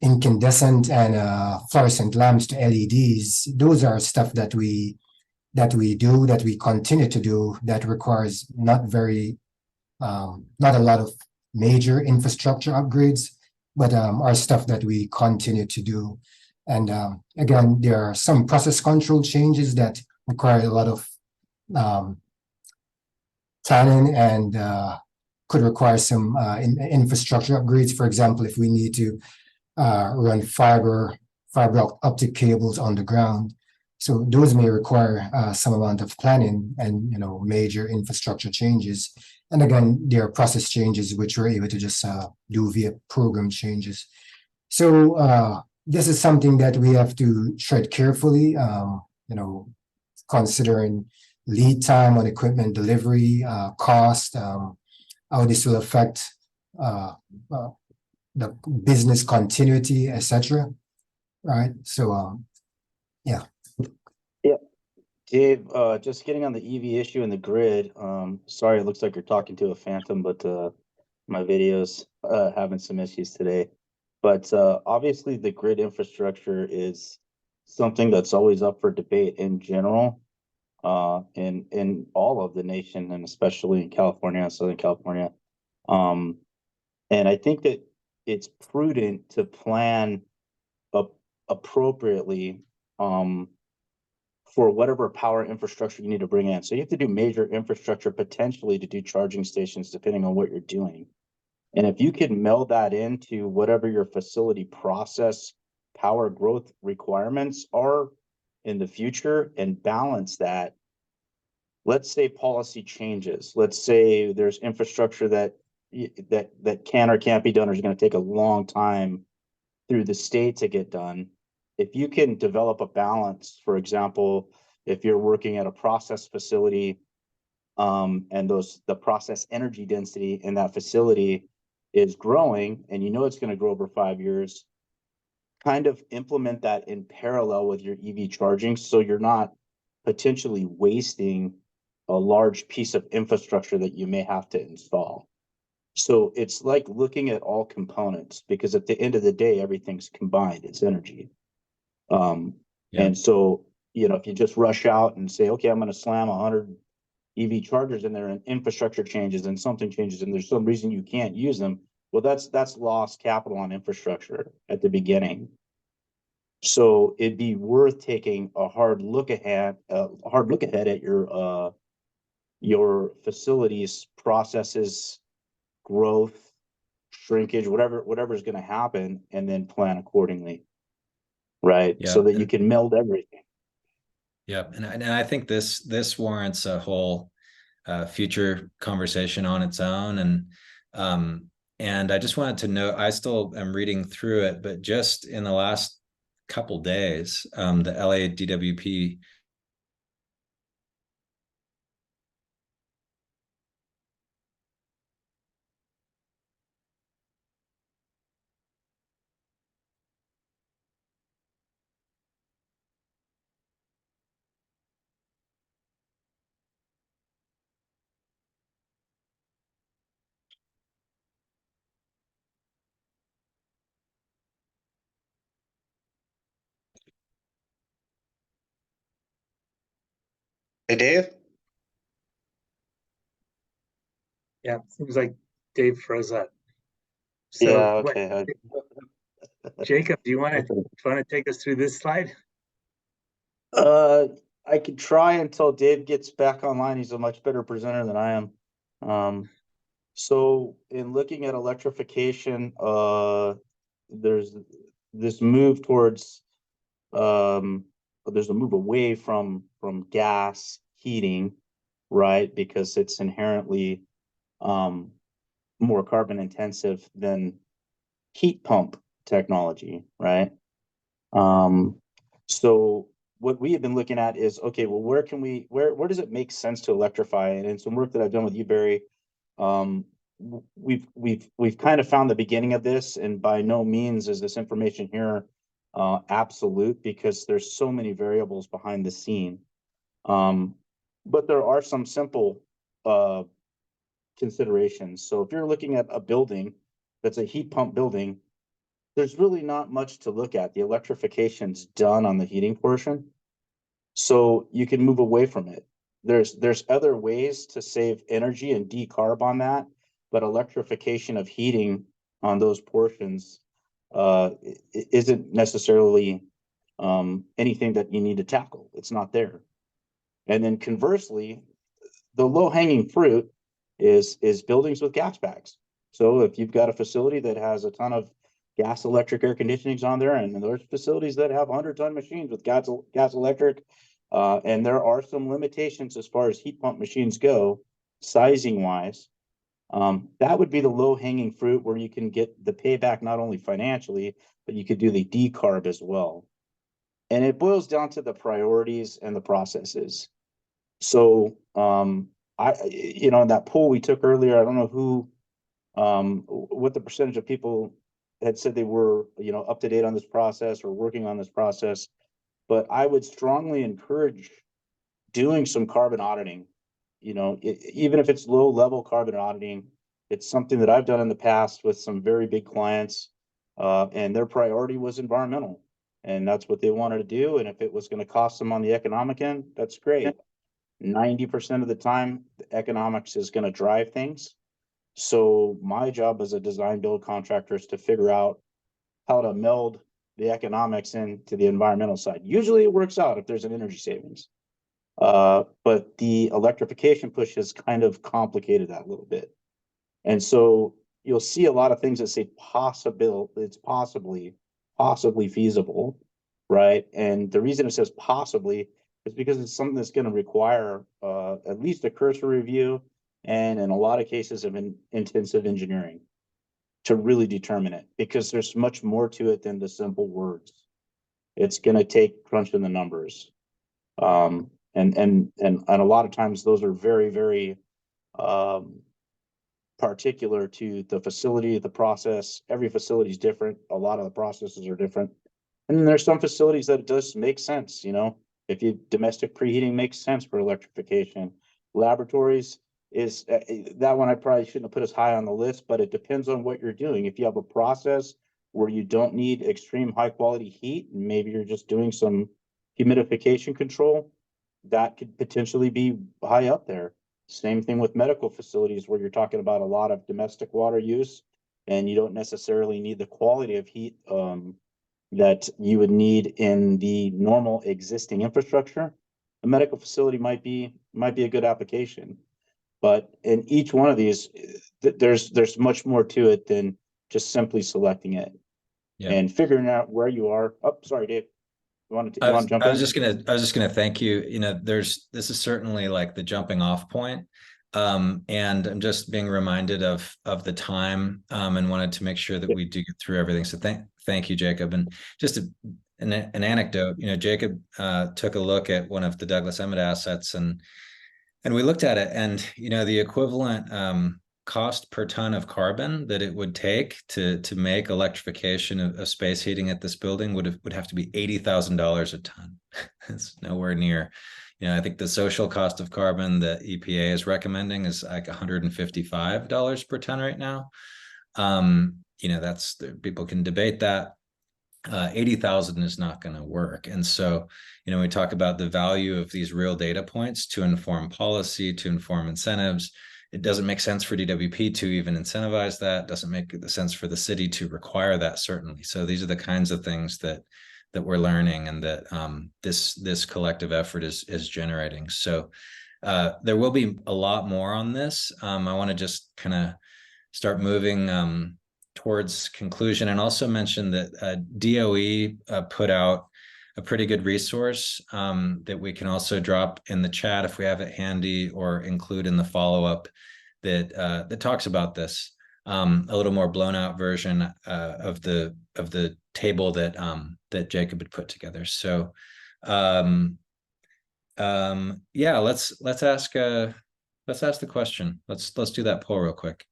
incandescent and fluorescent lamps to LEDs. Those are stuff that we continue to do, that requires not a lot of major infrastructure upgrades, but are stuff that we continue to do. And again, there are some process control changes that require a lot of planning and could require some infrastructure upgrades. For example, if we need to run fiber optic cables on the ground, so those may require some amount of planning and, you know, major infrastructure changes. And again, there are process changes which we're able to just do via program changes. So this is something that we have to tread carefully, you know, considering lead time on equipment delivery, cost, how this will affect the business continuity, etc. Right. So yeah. Dave, just getting on the EV issue and the grid. Sorry, it looks like you're talking to a phantom, but my video's having some issues today. But obviously, the grid infrastructure is something that's always up for debate in general, in all of the nation, and especially in California, Southern California. And I think that it's prudent to plan appropriately for whatever power infrastructure you need to bring in. So you have to do major infrastructure potentially to do charging stations, depending on what you're doing. And if you can meld that into whatever your facility process power growth requirements are in the future and balance that let's say policy changes. Let's say there's infrastructure that can or can't be done, or is going to take a long time through the state to get done. If you can develop a balance, for example, if you're working at a process facility, and the process energy density in that facility is growing, and you know it's going to grow over 5 years, kind of implement that in parallel with your EV charging, so you're not potentially wasting a large piece of infrastructure that you may have to install. So it's like looking at all components, because at the end of the day, everything's combined, it's energy. And so, you know, if you just rush out and say, okay, I'm going to slam 100 EV chargers in there and infrastructure changes and something changes and there's some reason you can't use them, well, that's lost capital on infrastructure at the beginning. So it'd be worth taking a hard look ahead at your facilities, processes, growth, shrinkage, whatever is going to happen, and then plan accordingly, right? Yeah. So that you can meld everything. Yeah, and I think this warrants a whole future conversation on its own. And I just wanted to note, I still am reading through it, but just in the last couple days, the LADWP Hey, Dave? Yeah, seems like Dave froze up. So Yeah, okay. Jacob, do you want to take us through this slide? I could try until Dave gets back online. He's a much better presenter than I am. So in looking at electrification, there's this move towards, there's a move away from gas heating, right? Because it's inherently more carbon intensive than heat pump technology, right? So what we have been looking at is, okay, well, where does it make sense to electrify? And in some work that I've done with you, Barry, we've kind of found the beginning of this, and by no means is this information here absolute, because there's so many variables behind the scene. But there are some simple considerations. So if you're looking at a building that's a heat pump building, there's really not much to look at. The electrification's done on the heating portion, so you can move away from it. There's other ways to save energy and decarb on that, but electrification of heating on those portions isn't necessarily anything that you need to tackle. It's not there. And then conversely, the low-hanging fruit is buildings with gas packs. So if you've got a facility that has a ton of gas electric air conditionings on there, and there's facilities that have 100-ton machines with gas electric, and there are some limitations as far as heat pump machines go, sizing wise. That would be the low-hanging fruit where you can get the payback not only financially, but you could do the decarb as well. And it boils down to the priorities and the processes. So in that poll we took earlier, I don't know what the percentage of people had said they were, up to date on this process or working on this process, but I would strongly encourage doing some carbon auditing. Even if it's low level carbon auditing, it's something that I've done in the past with some very big clients, and their priority was environmental, and that's what they wanted to do. And if it was going to cost them on the economic end, that's great. 90% of the time, the economics is going to drive things. So my job as a design build contractor is to figure out how to meld the economics into the environmental side. Usually it works out if there's an energy savings. But the electrification push has kind of complicated that a little bit. And so you'll see a lot of things that say it's possibly feasible, right? And the reason it says possibly is because it's something that's going to require at least a cursory review, and in a lot of cases of intensive engineering to really determine it, because there's much more to it than the simple words. It's going to take crunching the numbers. And a lot of times those are very, very particular to the facility, the process. Every facility is different. A lot of the processes are different. And then there's some facilities that it does make sense, you know, if you domestic preheating makes sense for electrification. Laboratories is that one I probably shouldn't have put as high on the list, but it depends on what you're doing. If you have a process where you don't need extreme high quality heat, and maybe you're just doing some humidification control, that could potentially be high up there. Same thing with medical facilities where you're talking about a lot of domestic water use, and you don't necessarily need the quality of heat that you would need in the normal existing infrastructure. A medical facility might be a good application, but in each one of these, there's much more to it than just simply selecting it and figuring out where you are. Oh, sorry, Dave. You want to jump in? I was just gonna thank you. You know, this is certainly like the jumping off point. And I'm just being reminded of the time, and wanted to make sure that we do get through everything. So thank you, Jacob. And just an anecdote, you know, Jacob took a look at one of the Douglas Emmett assets, and we looked at it, and you know, the equivalent cost per ton of carbon that it would take to make electrification of space heating at this building would have to be $80,000 a ton. It's nowhere near. You know, I think the social cost of carbon that EPA is recommending is like $155 per ton right now. You know, people can debate that. 80,000 is not going to work. And so, you know, we talk about the value of these real data points to inform policy, to inform incentives. It doesn't make sense for DWP to even incentivize that. It doesn't make sense for the city to require that, certainly. So these are the kinds of things that we're learning, and that this collective effort is generating. So there will be a lot more on this. I want to just kind of start moving towards conclusion, and also mention that DOE put out a pretty good resource that we can also drop in the chat if we have it handy, or include in the follow-up, that talks about this. A little more blown out version of the table that Jacob had put together. So yeah, let's ask the question. Let's do that poll real quick.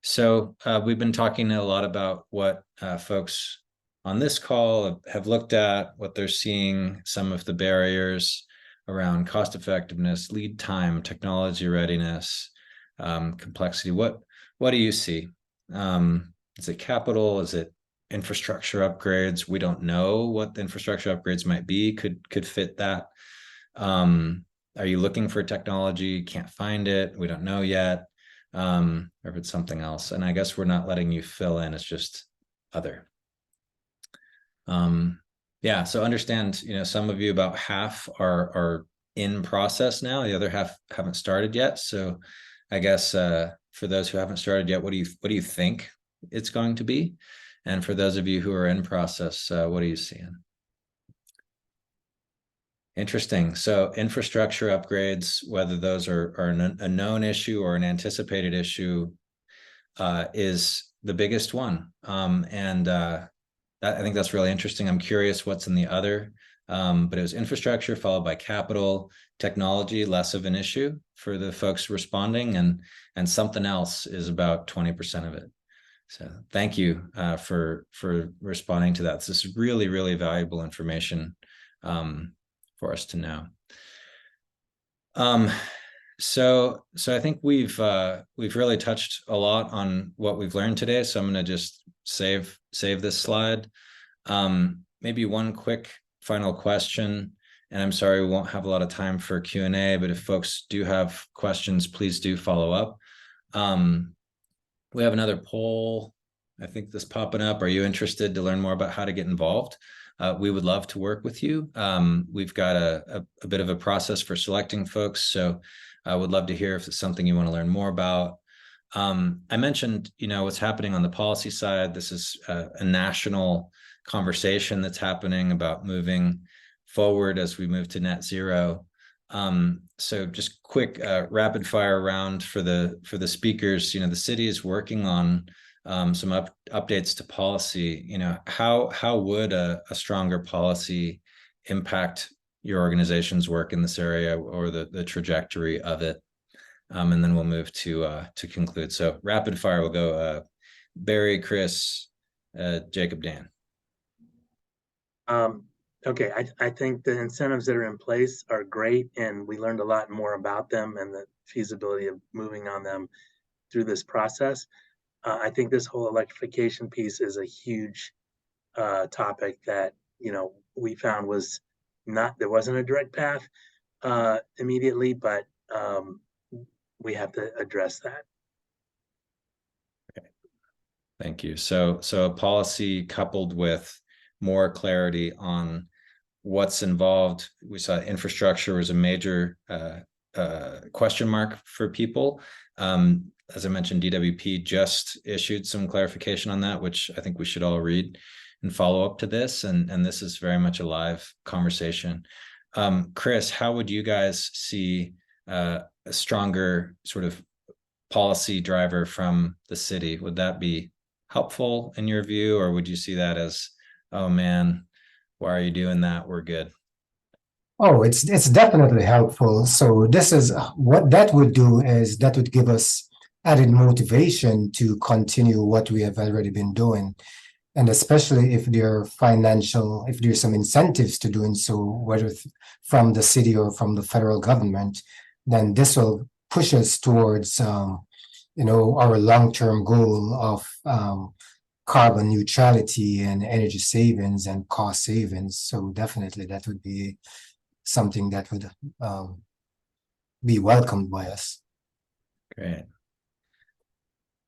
So we've been talking a lot about what folks on this call have looked at, what they're seeing, some of the barriers around cost effectiveness, lead time, technology readiness, complexity. What do you see? Is it capital? Is it infrastructure upgrades? We don't know what the infrastructure upgrades might be, could fit that. Are you looking for technology? Can't find it. We don't know yet. Or if it's something else. And I guess we're not letting you fill in. It's just other. Yeah, so understand, you know, some of you, about half are in process now. The other half haven't started yet. So I guess for those who haven't started yet, what do you think it's going to be? And for those of you who are in process, what are you seeing? Interesting. So infrastructure upgrades, whether those are a known issue or an anticipated issue, is the biggest one. I think that's really interesting. I'm curious what's in the other, but it was infrastructure followed by capital, technology, less of an issue for the folks responding, and something else is about 20% of it. So thank you for responding to that. This is really, really valuable information for us to know. So I think we've really touched a lot on what we've learned today. So I'm going to just save this slide. Maybe one quick final question, and I'm sorry we won't have a lot of time for Q&A, but if folks do have questions, please do follow up. We have another poll. I think this popping up. Are you interested to learn more about how to get involved? We would love to work with you. We've got a bit of a process for selecting folks, so I would love to hear if it's something you want to learn more about. I mentioned, you know, what's happening on the policy side. This is a national conversation that's happening about moving forward as we move to net zero. So just quick rapid fire round for the speakers. The city is working on some updates to policy. How would a stronger policy impact your organization's work in this area, or the trajectory of it? And then we'll move to conclude. So rapid fire, we'll go Barry, Chris, Jacob, Dan. Okay, I think the incentives that are in place are great, and we learned a lot more about them and the feasibility of moving on them through this process. I think this whole electrification piece is a huge topic that we found there wasn't a direct path immediately, but we have to address that. Okay, thank you. So a policy coupled with more clarity on what's involved. We saw infrastructure was a major question mark for people. As I mentioned, DWP just issued some clarification on that, which I think we should all read and follow up to this. And this is very much a live conversation. Chris, how would you guys see a stronger sort of policy driver from the city? Would that be helpful in your view, or would you see that as, oh man, why are you doing that? We're good. Oh, it's definitely helpful. So this is what that would do, is that would give us added motivation to continue what we have already been doing. And especially if there's some incentives to doing so, whether from the city or from the federal government, then this will push us towards, our long-term goal of carbon neutrality and energy savings and cost savings. So definitely that would be something that would be welcomed by us. Great.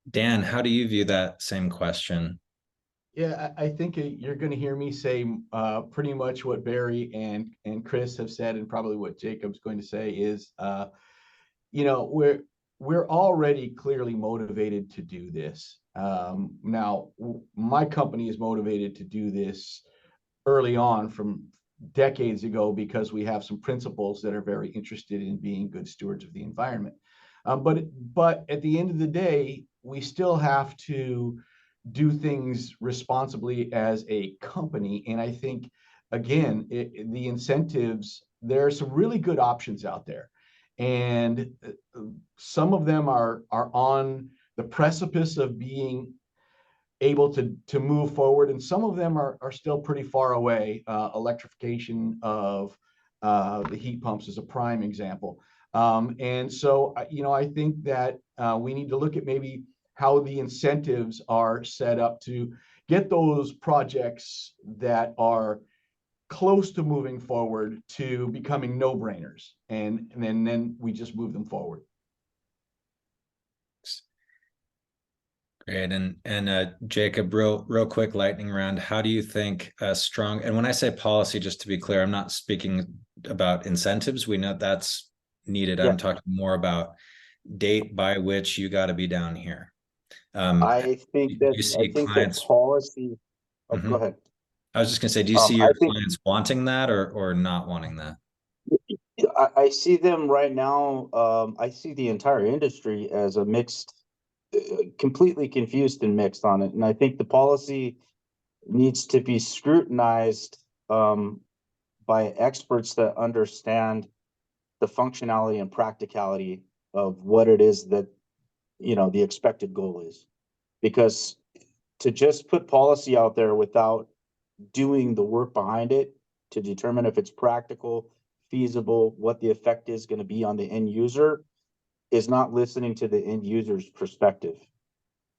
Dan, how do you view that same question? Yeah, I think you're going to hear me say pretty much what Barry and Chris have said, and probably what Jacob's going to say is, we're already clearly motivated to do this. Now, my company is motivated to do this early on from decades ago because we have some principals that are very interested in being good stewards of the environment. But at the end of the day, we still have to do things responsibly as a company. And I think, again, the incentives, there are some really good options out there. And some of them are on the precipice of being able to move forward, and some of them are still pretty far away. Electrification of the heat pumps is a prime example. And so, I think that we need to look at maybe how the incentives are set up to get those projects that are close to moving forward to becoming no-brainers, and then we just move them forward. Great. And Jacob, real quick lightning round. How do you think a strong, and when I say policy, just to be clear, I'm not speaking about incentives. We know that's needed. Yeah. I'm talking more about date by which you got to be down here. I think that policy. Oh, go ahead. I was just going to say, do you see your clients wanting that or not wanting that? I see them right now. I see the entire industry as a mixed, completely confused and mixed on it. And I think the policy needs to be scrutinized by experts that understand the functionality and practicality of what it is that, the expected goal is. Because to just put policy out there without doing the work behind it to determine if it's practical, feasible, what the effect is going to be on the end user is not listening to the end user's perspective.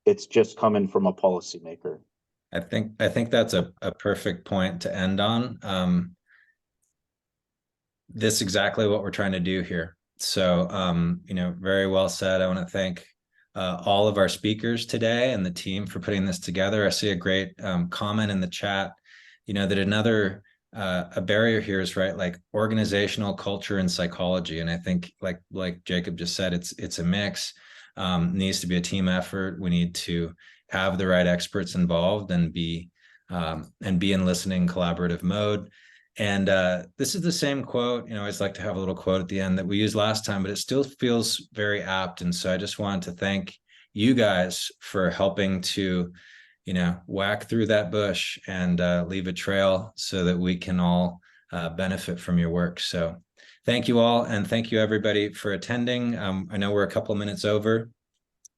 It's just coming from a policymaker. I think that's a perfect point to end on. This is exactly what we're trying to do here. So, very well said. I want to thank all of our speakers today and the team for putting this together. I see a great comment in the chat, that another a barrier here is like organizational culture and psychology. And I think like Jacob just said, it's a mix. Needs to be a team effort. We need to have the right experts involved and be and be in listening collaborative mode. And this is the same quote, I always like to have a little quote at the end that we used last time, but it still feels very apt. And so I just wanted to thank you guys for helping to, whack through that bush and leave a trail so that we can all benefit from your work. So thank you all. And thank you everybody for attending. I know we're a couple minutes over,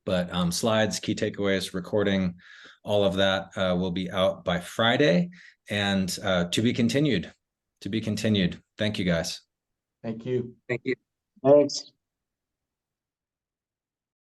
but slides, key takeaways, recording, all of that will be out by Friday, and to be continued. Thank you, guys. Thank you. Thank you. Thanks.